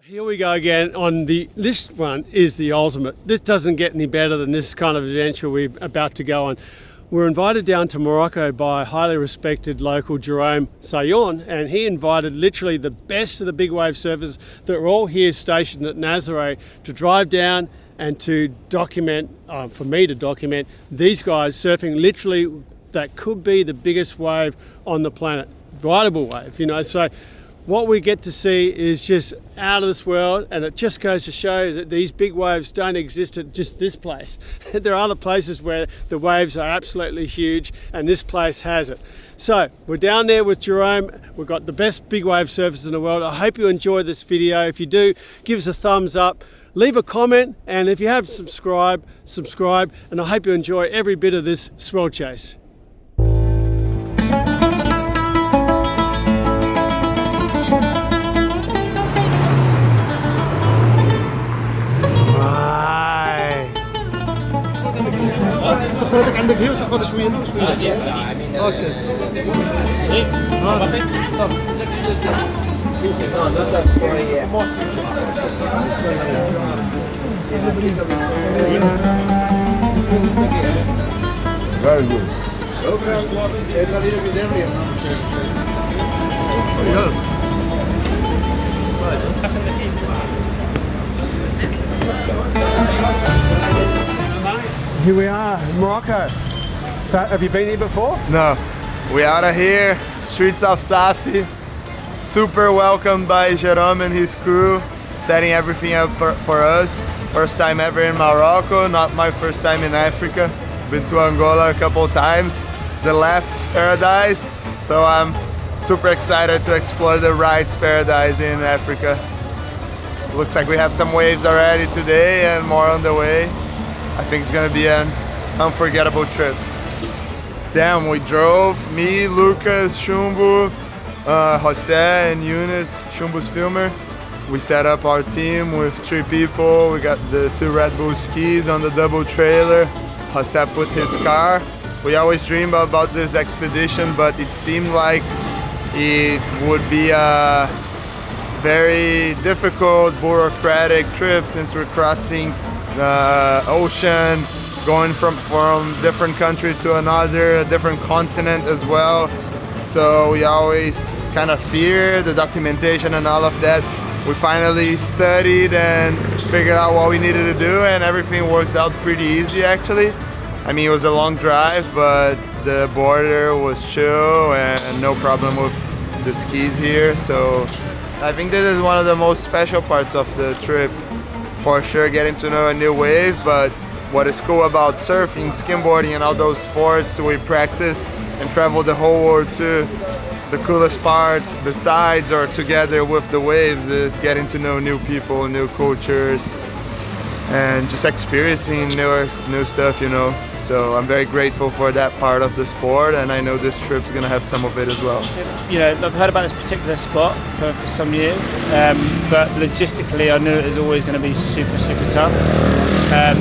Here we go again on this one is the ultimate. This doesn't get any better than this kind of adventure we're about to go on. We're invited down to Morocco by highly respected local Jerome Sahyoun, and he invited literally the best of the big wave surfers that are all here stationed at Nazare to drive down and to document, for me to document, these guys surfing literally that could be the biggest wave on the planet, rideable wave, you know. So what we get to see is just out of this world, and it just goes to show that these big waves don't exist at just this place. There are other places where the waves are absolutely huge, and this place has it. So we're down there with Jerome. We've got the best big wave surfers in the world. I hope you enjoy this video. If you do, give us a thumbs up, leave a comment, and if you have subscribe, and I hope you enjoy every bit of this swell chase. صخرتك عندك هي وصخرة شوية اوكي Very good. Here we are in Morocco. Have you been here before? No, we out of here, streets of Safi. Super welcomed by Jerome and his crew, setting everything up for us. First time ever in Morocco, not my first time in Africa. Been to Angola a couple times. The left's paradise, so I'm super excited to explore the right's paradise in Africa. Looks like we have some waves already today and more on the way. I think it's gonna be an unforgettable trip. Damn, we drove, me, Lucas, Chumbo, Jose and Eunice, Chumbo's filmer. We set up our team with 3 people. We got the 2 Red Bull skis on the double trailer. Jose put his car. We always dreamed about this expedition, but it seemed like it would be a very difficult, bureaucratic trip since we're crossing the ocean, going from different country to another, a different continent as well. So we always kind of fear the documentation and all of that. We finally studied and figured out what we needed to do, and everything worked out pretty easy actually. I mean, it was a long drive, but the border was chill and no problem with the skis here. So I think this is one of the most special parts of the trip. For sure, getting to know a new wave, but what is cool about surfing, skimboarding and all those sports we practice and travel the whole world too. The coolest part, besides or together with the waves, is getting to know new people, new cultures, and just experiencing new stuff, you know. So I'm very grateful for that part of the sport, and I know this trip's gonna have some of it as well. You know, I've heard about this particular spot for some years, but logistically I knew it was always going to be super tough, and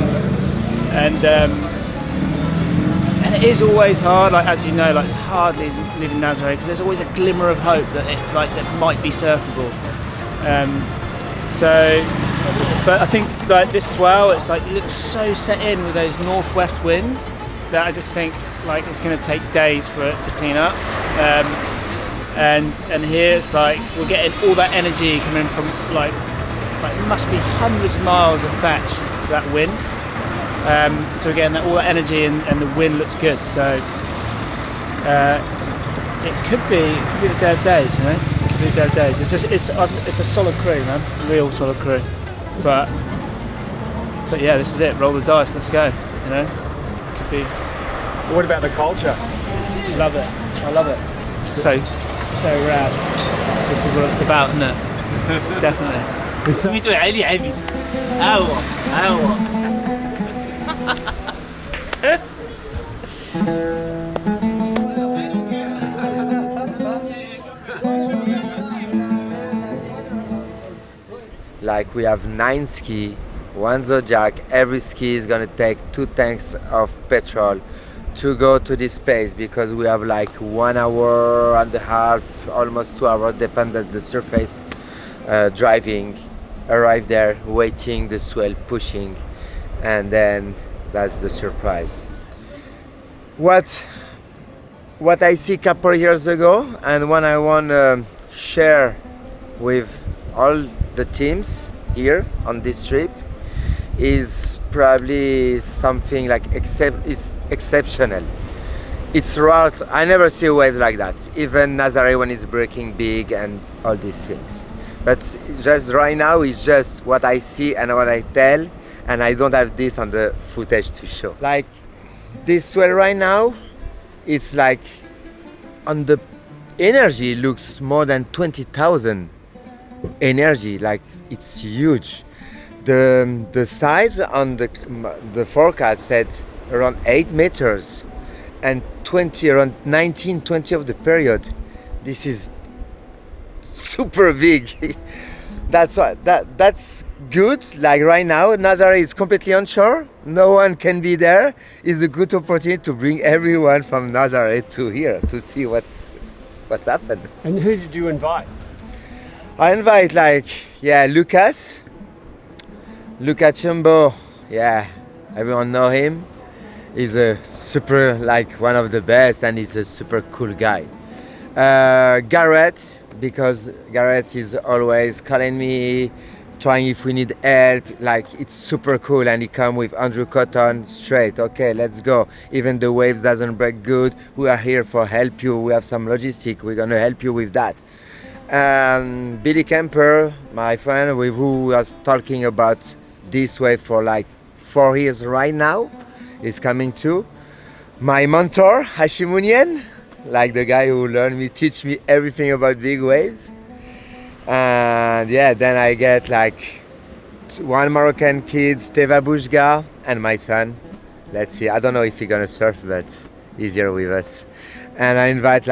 it is always hard. Like, as you know, like, it's hard leaving Nazare because there's always a glimmer of hope that it might be surfable. But I think like this swell, it's like it looks so set in with those northwest winds that I just think like it's going to take days for it to clean up. And here it's like we're getting all that energy coming from like it must be hundreds of miles of thatch, that wind. So we're getting all that energy and the wind looks good. So it could be the day of days, you know. It could be the day of days. It's a solid crew, man. Real solid crew. But yeah, this is it. Roll the dice. Let's go. You know, it could be. What about the culture? Love it. I love it. So rad. This is what it's about, isn't it? Definitely. سميتو علي عبيد هاو Like, we have 9 ski, 1 Zodiac. Every ski is gonna take 2 tanks of petrol to go to this place, because we have like 1 hour and a half, almost 2 hours, depending on the surface, driving arrive there, waiting, the swell pushing, and then that's the surprise. What I see a couple years ago, and what I want to share with all the teams here on this trip, is probably something like is exceptional. It's rare. I never see waves like that. Even Nazare when it's breaking big and all these things. But just right now, it's just what I see and what I tell, and I don't have this on the footage to show. Like this swell right now, it's like on the energy looks more than 20,000 energy. Like it's huge. The size on the forecast said around 8 meters, and around 19, 20 of the period. This is super big. That's good. Like right now, Nazare is completely onshore. No one can be there. It's a good opportunity to bring everyone from Nazare to here to see what's happened. And who did you invite? I invite Lucas Chumbo. Yeah, everyone know him. He's a super, one of the best, and he's a super cool guy. Garrett, because Garrett is always calling me, trying if we need help. It's super cool, and he come with Andrew Cotton straight. Okay, let's go. Even the waves doesn't break good, we are here for help you. We have some logistic. We're gonna help you with that. Billy Kemper, my friend, with who was talking about this wave for 4 years right now, is coming too. My mentor, Axi Munianin, the guy who teach me everything about big waves. And then I get one Moroccan kid, Teva Boujga, and my son. Let's see, I don't know if he's gonna surf, but he's here with us. And I invite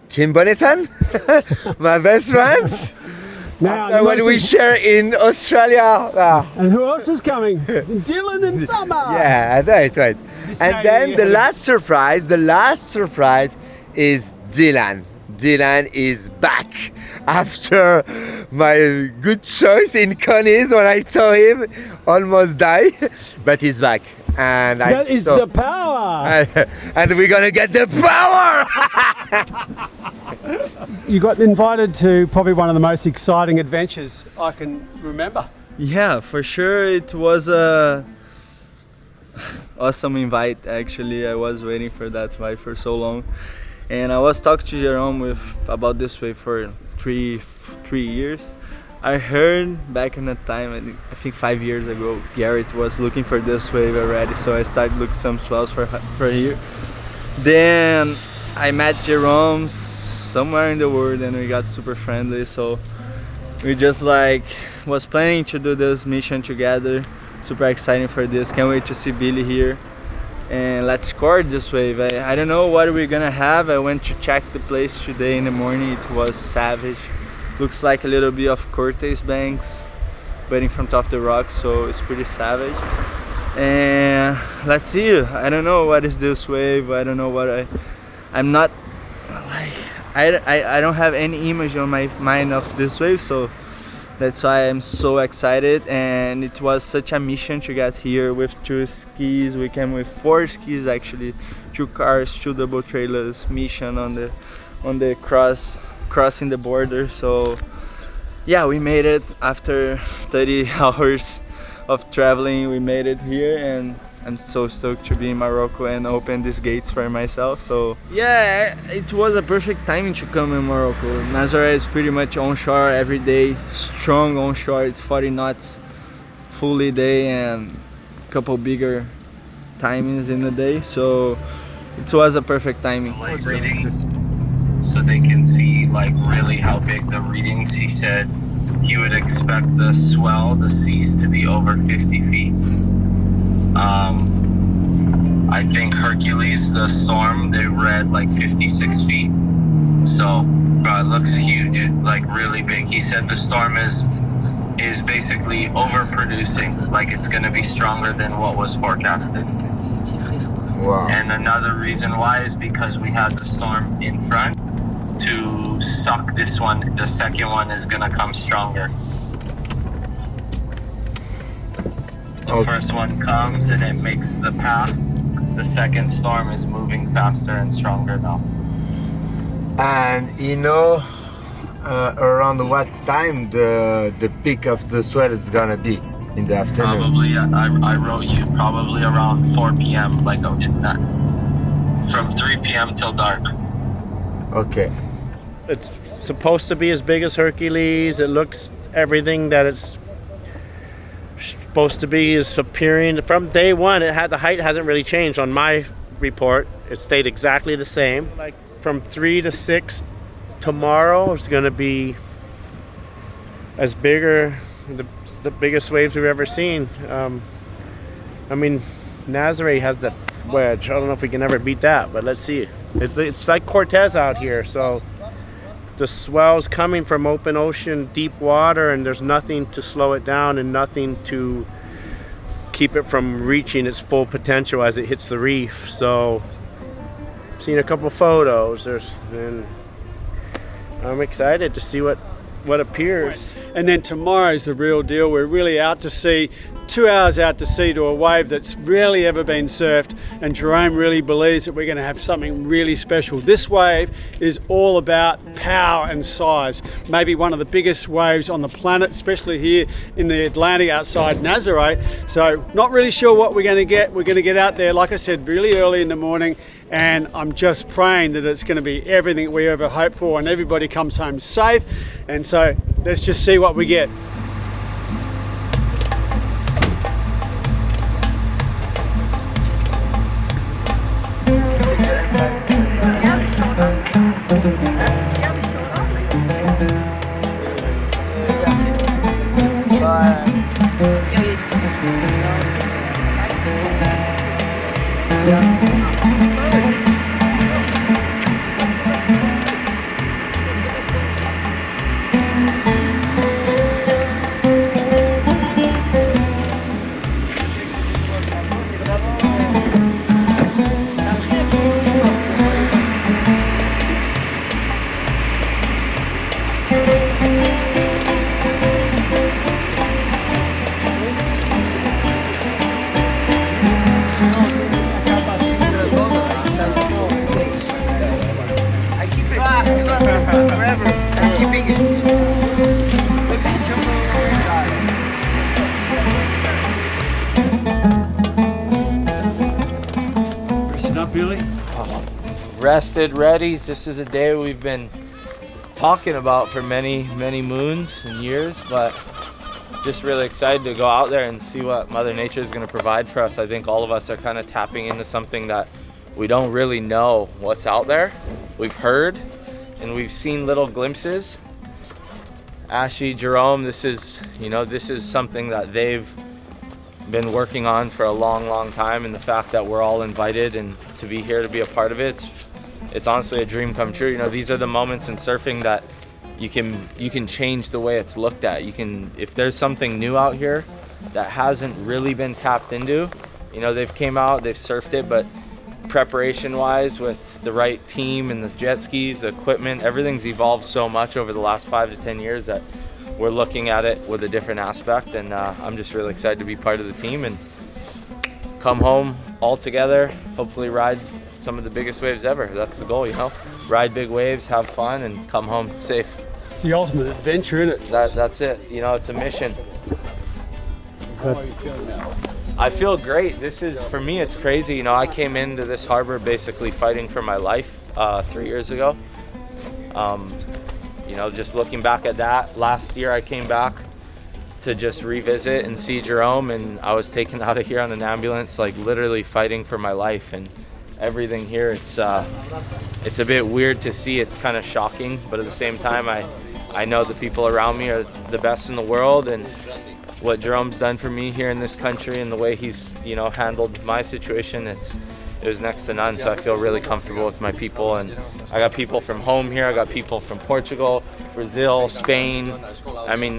Tim Bonneton, my best friend. Now, when we share in Australia. And who else is coming? Dylan and Summer. Yeah, right. And then the last surprise is Dylan. Dylan is back after my good choice in Connie's when I told him almost die, but he's back. And that is the power. And we're gonna get the power. You got invited to probably one of the most exciting adventures I can remember. Yeah, for sure. It was a awesome invite. Actually, I was waiting for that invite for so long, and I was talking to Jerome about this wave for three years. I heard back in the time, I think 5 years ago, Garrett was looking for this wave already, so I started looking some swells for here. Then I met Jerome somewhere in the world, and we got super friendly, so we just was planning to do this mission together. Super exciting for this. Can't wait to see Billy here, and let's score this wave. I don't know what we're gonna have. I went to check the place today in the morning. It was savage. Looks like a little bit of Cortez banks, but in front of the rocks, so it's pretty savage. And let's see. I don't know what is this wave. I don't know what I'm not I don't have any image on my mind of this wave, so that's why I'm so excited. And it was such a mission to get here with 2 skis. We came with 4 skis actually, 2 cars, 2 double trailers, mission on the crossing the border. So yeah, we made it after 30 hours of traveling. We made it here, and I'm so stoked to be in Morocco and open these gates for myself. So yeah, it was a perfect timing to come in Morocco. Nazare is pretty much onshore every day, strong onshore. It's 40 knots fully day and a couple bigger timings in the day. So it was a perfect timing. Light readings, so they can see really how big the readings. He said he would expect the swell, the seas, to be over 50 feet. I think Hercules, the storm, they read 56 feet. So, bro, it looks huge, really big. He said the storm is basically overproducing, it's gonna be stronger than what was forecasted. Wow. And another reason why is because we had the storm in front to suck this one. The second one is gonna come stronger. The first one comes and it makes the path. The second storm is moving faster and stronger now. And you know around what time the peak of the swell is gonna be in the afternoon? Probably, I wrote you probably around 4 p.m. like in that, from 3 p.m. till dark. Okay. It's supposed to be as big as Hercules. It looks everything that it's supposed to be is appearing from day one. The height hasn't really changed on my report. It stayed exactly the same. Like from 3 to 6 tomorrow is going to be as bigger, the biggest waves we've ever seen. I mean, Nazare has the wedge. I don't know if we can ever beat that, but let's see. It's like Cortez out here, so the swell's coming from open ocean, deep water, and there's nothing to slow it down and nothing to keep it from reaching its full potential as it hits the reef. So, I've seen a couple photos. And I'm excited to see what appears. And then tomorrow's the real deal. We're really out to sea, 2 hours out to sea to a wave that's rarely ever been surfed, and Jerome really believes that we're going to have something really special. This wave is all about power and size. Maybe one of the biggest waves on the planet, especially here in the Atlantic outside Nazare. So not really sure what we're going to get. We're going to get out there, like I said, really early in the morning, and I'm just praying that it's going to be everything we ever hoped for and everybody comes home safe. And so let's just see what we get. Rested, ready. This is a day we've been talking about for many moons and years, but just really excited to go out there and see what Mother Nature is going to provide for us. I think all of us are kind of tapping into something that we don't really know what's out there. We've heard and we've seen little glimpses. Axi, Jerome, this is something that they've been working on for a long time, and the fact that we're all invited and to be here to be a part of it, it's honestly a dream come true. These are the moments in surfing that you can change the way it's looked at. If there's something new out here that hasn't really been tapped into, they've came out, they've surfed it, but preparation wise with the right team and the jet skis, the equipment, everything's evolved so much over the last 5 to 10 years that we're looking at it with a different aspect, and I'm just really excited to be part of the team and come home all together, hopefully ride some of the biggest waves ever. That's the goal, ride big waves, have fun, and come home safe. It's the ultimate adventure, isn't it? That's it. It's a mission. How are you feeling now? I feel great. This is, for me, it's crazy. I came into this harbor basically fighting for my life 3 years ago. Just looking back at that, last year I came back to just revisit and see Jerome, and I was taken out of here on an ambulance, like literally fighting for my life, and everything here, it's a bit weird to see. It's kind of shocking, but at the same time, I know the people around me are the best in the world, and what Jerome's done for me here in this country and the way he's handled my situation, it was next to none. So I feel really comfortable with my people, and I got people from home here. I got people from Portugal, Brazil, Spain,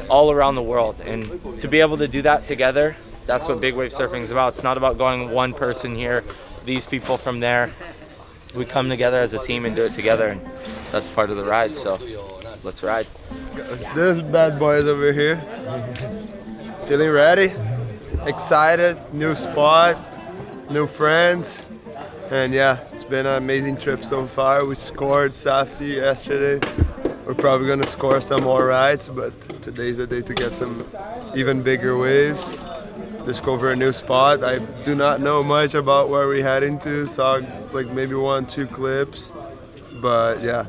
all around the world, and to be able to do that together, that's what big wave surfing is about. It's not about going one person here, these people from there. We come together as a team and do it together, and that's part of the ride. So let's ride. This bad boy is over here. Feeling ready? excited, new spot, new friends, and yeah, it's been an amazing trip so far. We scored Safi yesterday. We're probably gonna score some more rides, but today's the day to get some even bigger waves. Discover a new spot. I do not know much about where we're heading to. Saw like maybe 1-2 clips, but yeah,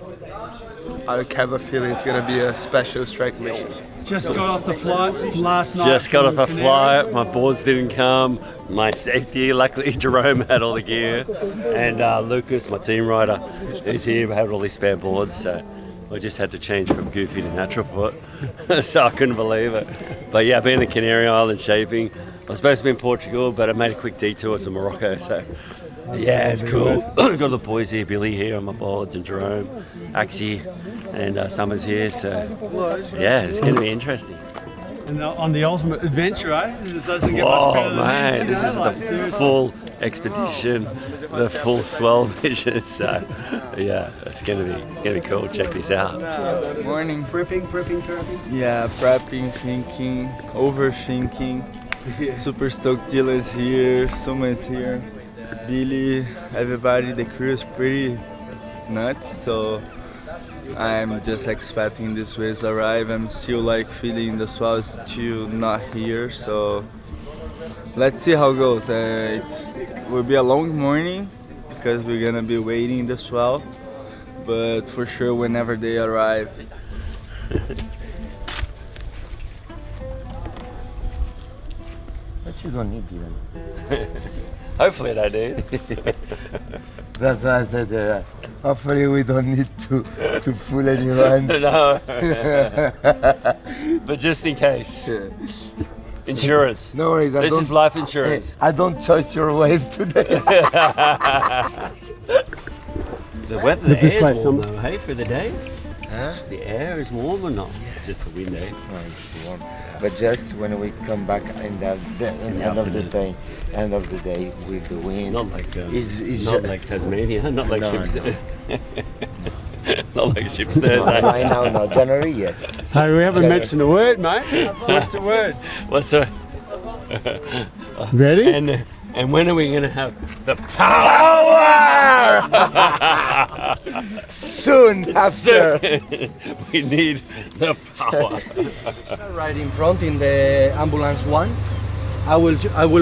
I have a feeling it's gonna be a special strike mission. Just got off the flight last night. Just got off the flight. My boards didn't come. My safety, luckily, Jerome had all the gear, and Lucas, my team rider, is here. We had all these spare boards, so I just had to change from goofy to natural foot. So I couldn't believe it. But yeah, being in the Canary Islands shaping. I was supposed to be in Portugal, but I made a quick detour to Morocco. So yeah, it's cool. Got the boys here, Billy here on my boards, and Jerome, Axi, and Summer's here. So yeah, it's going to be interesting. And on the ultimate adventure, eh? This doesn't get much better than man, this is like, the full expedition, the full swell mission. So yeah, it's gonna be cool. Check this out. Morning. Prepping. Yeah, prepping, thinking, overthinking. Super stoked. Dila is here, Summa is here, Billy, everybody. The crew is pretty nuts. So I'm just expecting this waves arrive. I'm still like feeling the swell is still not here. So let's see how it goes. It will be a long morning because we're gonna be waiting the swell. But for sure, whenever they arrive. But you don't need them. Hopefully they do. That's why I said, hopefully we don't need to fool anyone. No. But just in case. Insurance. No worries. This is life insurance. Hey, I don't choose your ways today. The weather, the air is warm though, hey, for the day? Huh? The air is warm or not? It's just the wind, eh? No, it's warm. But just when we come back in the end of the day with the wind. Not like it's not like Tasmania, not like Shipstead. Not like Shipstead. Right now, no. January, yes. Hey, we haven't mentioned a word, mate. What's the word? What's the Ready? And when are we going to have the power? Soon after. We need the power. Right in front in the ambulance one. I will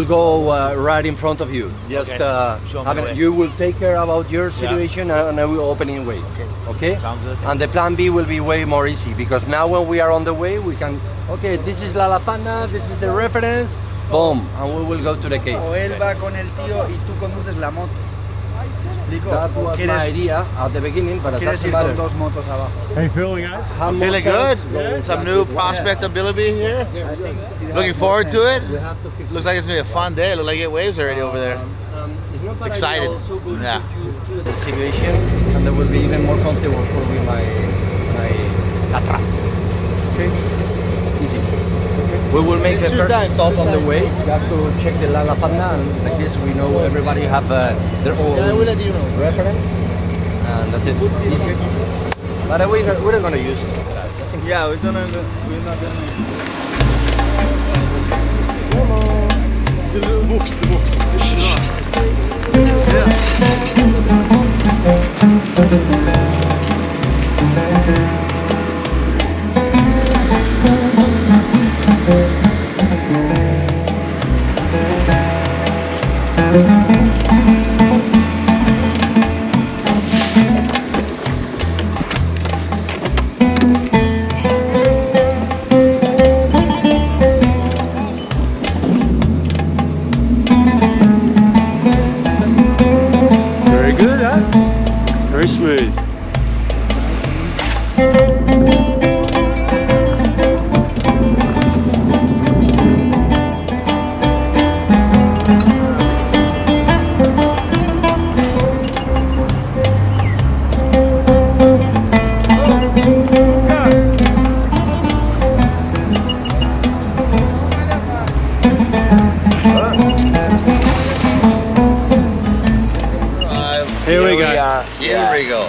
go right in front of you. Just you will take care about your situation, and I will open in way. Okay. Sounds good. And the plan B will be way more easy because now when we are on the way, we can. Okay, this is La Lafana. This is the reference. Boom, and we will go to the cave. O él va con el tío y tú conduces la moto. ¿Me explico? That was my idea at the beginning, but it ¿Quieres doesn't ir con matter. dos motos abajo? How you feeling, eh? I'm feeling good. Some new prospect ability here. Looking forward to it. Looks like it's gonna be a fun day. Looks like you get waves already over there. It's not bad Excited. idea, also good Yeah. to the situation, and they will be even more comfortable for me my atrás. Okay. Easy. We will make the first stop on the way just to check the La Lafana, and like this we know everybody have their own reference, and that's it. Easy. But we're not gonna use it. Yeah, we're not gonna. The little books, the books. Very good, huh? Very smooth. Here we go. Here we go.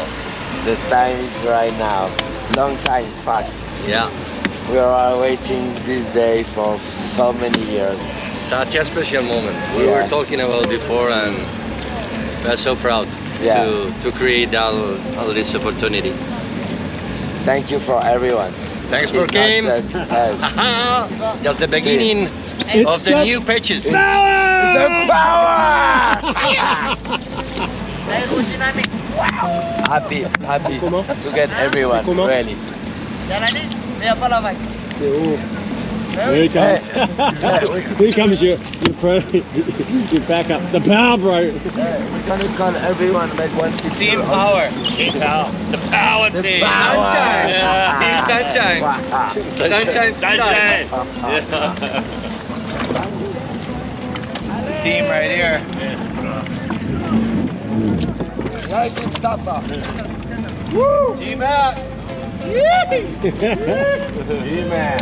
The time is right now. Long time, in fact. Yeah. We are waiting this day for so many years. such a special moment. We were talking about before, and we're so proud to create all this opportunity. Thank you for everyone. Thanks for coming. Just the beginning of the new pitches. The power! Happy to get everyone ready. Here he comes. Here comes your backup. The power, bro. We're gonna call everyone like one Team power. Team power. The power The team. power. Sunshine. Yeah. Team sunshine. Sunshine. Team right here. Nice Mustafa. Woo! Team out. Team out.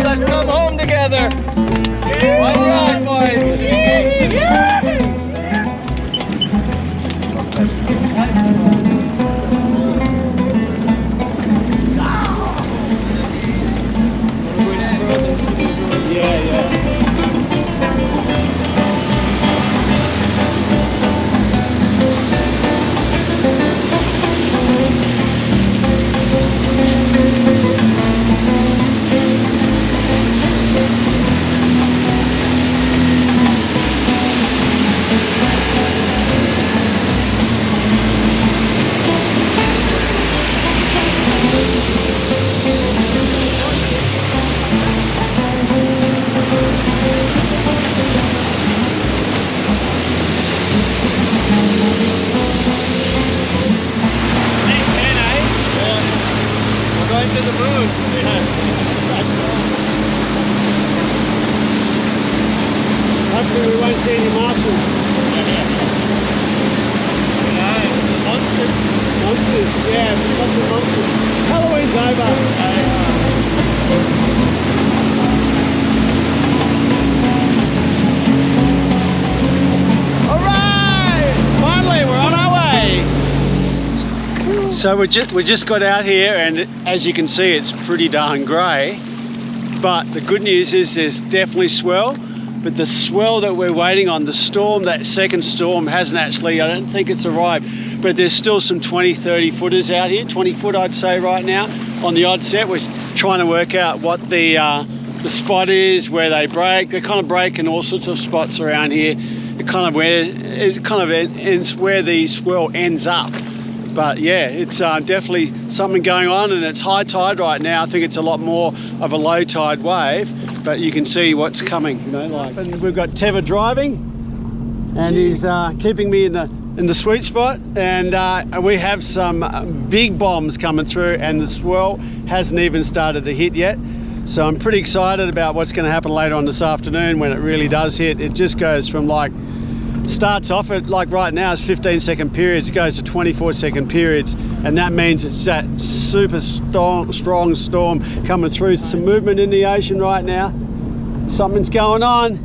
Let's come home together. One ride, boys. Hopefully we won't see any marshals. Monsters, yeah, lots of monsters. Halloween's over. Alright! Finally, we're on our way. So we just got out here, and as you can see, it's pretty darn grey. But the good news is there's definitely swell. But the swell that we're waiting on, the storm, that second storm hasn't actually, I don't think it's arrived, but there's still some 20, 30 footers out here, 20 foot I'd say right now on the odd set. We're trying to work out what the spot is, where they break. They kind of break in all sorts of spots around here. It kind of ends where the swell ends up. But yeah, it's definitely something going on, and it's high tide right now. I think it's a lot more of a low tide wave, but you can see what's coming, you know, like. And we've got Teva driving, and he's keeping me in the sweet spot, and we have some big bombs coming through, and the swell hasn't even started to hit yet. So I'm pretty excited about what's going to happen later on this afternoon when it really does hit. It just goes from like, starts off at like right now it's 15-second periods, it goes to 24-second periods, and that means it's that super strong storm coming through. Some movement in the ocean right now. Something's going on.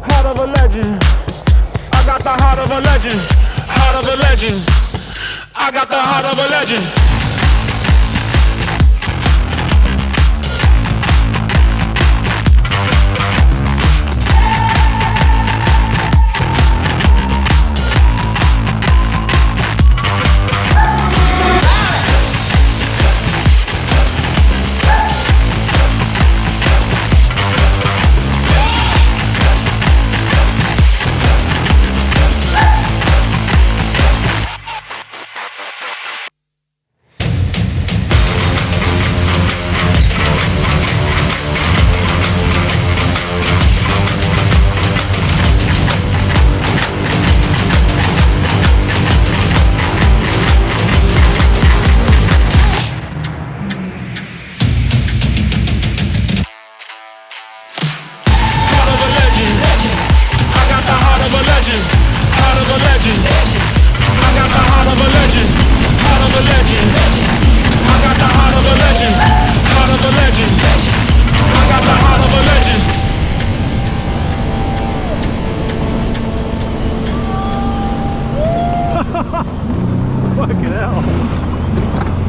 Heart of a legend. I got the heart of a legend. Heart of a legend. I got the heart of a legend.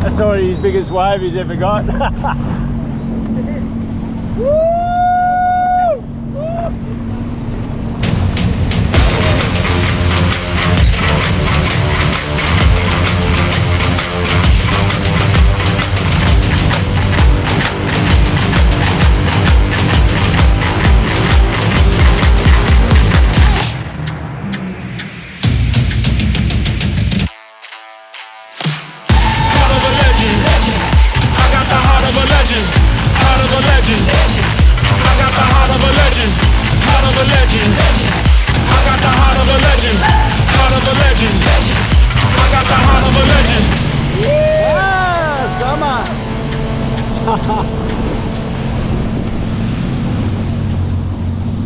That's already his biggest wave he's ever got.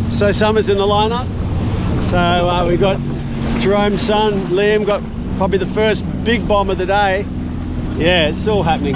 So Summer's in the lineup. So we got Jerome's son, Liam, got probably the first big bomb of the day. Yeah, it's all happening.